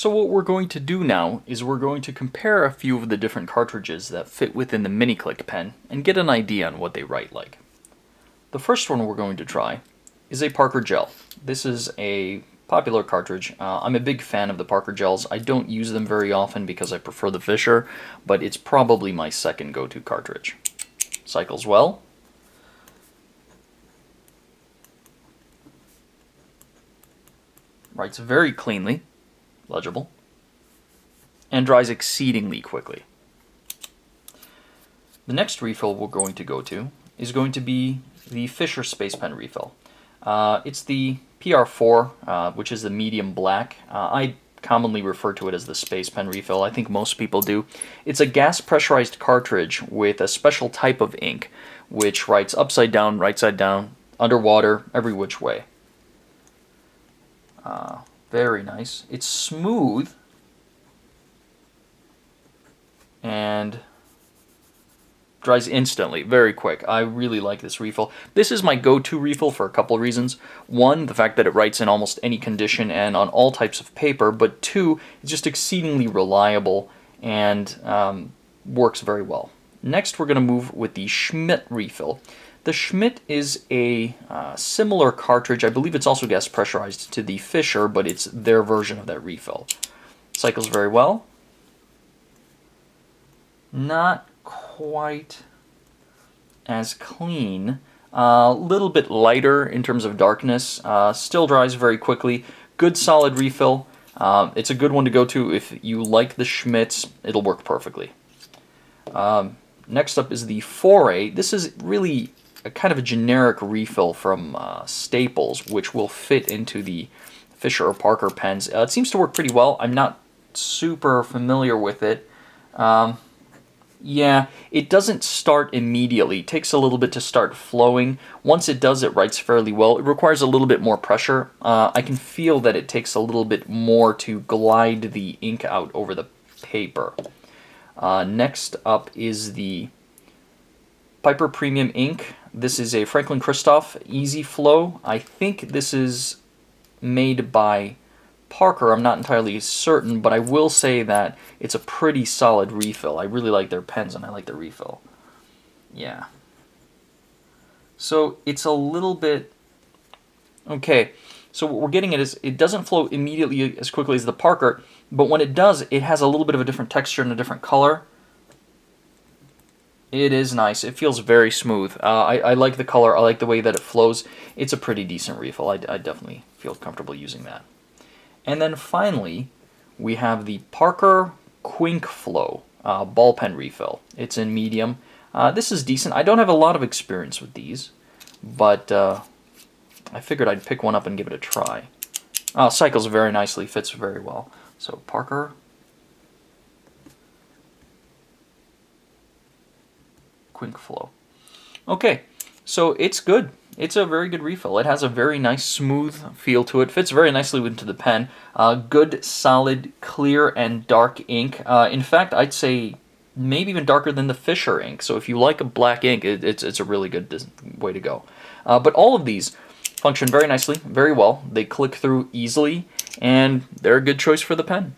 So what we're going to do now is we're going to compare a few of the different cartridges that fit within the mini-click pen and get an idea on what they write like. The first one we're going to try is a Parker Gel. This is a popular cartridge. I'm a big fan of the Parker Gels. I don't use them very often because I prefer the Fisher, but it's probably my second go-to cartridge. Cycles well. Writes very cleanly, legible, and dries exceedingly quickly. The next refill we're going to go to is going to be the Fisher Space Pen refill. It's the PR4, which is the medium black. I commonly refer to it as the Space Pen refill. I think most people do. It's a gas pressurized cartridge with a special type of ink, which writes upside down, right side down, underwater, every which way. Very nice. It's smooth and dries instantly, very quick. I really like this refill. This is my go-to refill for a couple of reasons. One, the fact that it writes in almost any condition and on all types of paper, but two, it's just exceedingly reliable and works very well. Next, we're going to move with the Schmidt Refill. The Schmidt is a similar cartridge. I believe it's also gas pressurized to the Fisher, but it's their version of that refill. Cycles very well. Not quite as clean. A little bit lighter in terms of darkness. Still dries very quickly. Good solid refill. It's a good one to go to if you like the Schmidts. It'll work perfectly. Next up is the Foray. This is really a kind of a generic refill from Staples, which will fit into the Fisher or Parker pens. It seems to work pretty well. I'm not super familiar with it. Yeah, it doesn't start immediately. It takes a little bit to start flowing. Once it does, it writes fairly well. It requires a little bit more pressure. I can feel that it takes a little bit more to glide the ink out over the paper. Next up is the Piper Premium Ink. This is a Franklin-Christoph EasyFLOW. I think this is made by Parker. I'm not entirely certain, but I will say that it's a pretty solid refill. I really like their pens and I like the refill. Yeah. So it's a little bit... Okay, so what we're getting at is it doesn't flow immediately as quickly as the Parker, but when it does, it has a little bit of a different texture and a different color. It is nice. It feels very smooth. I like the color. I like the way that it flows. It's a pretty decent refill. I definitely feel comfortable using that. And then finally, we have the Parker Quink Flow ball pen refill. It's in medium. This is decent. I don't have a lot of experience with these, but I figured I'd pick one up and give it a try. Cycles very nicely, fits very well. So Parker Quink Flow. Okay, so it's good. It's a very good refill. It has a very nice smooth feel to it. Fits very nicely into the pen. Good, solid, clear, and dark ink. In fact, I'd say maybe even darker than the Fisher ink. So if you like a black ink, it's a really good way to go. But all of these function very nicely, very well. They click through easily, and they're a good choice for the pen.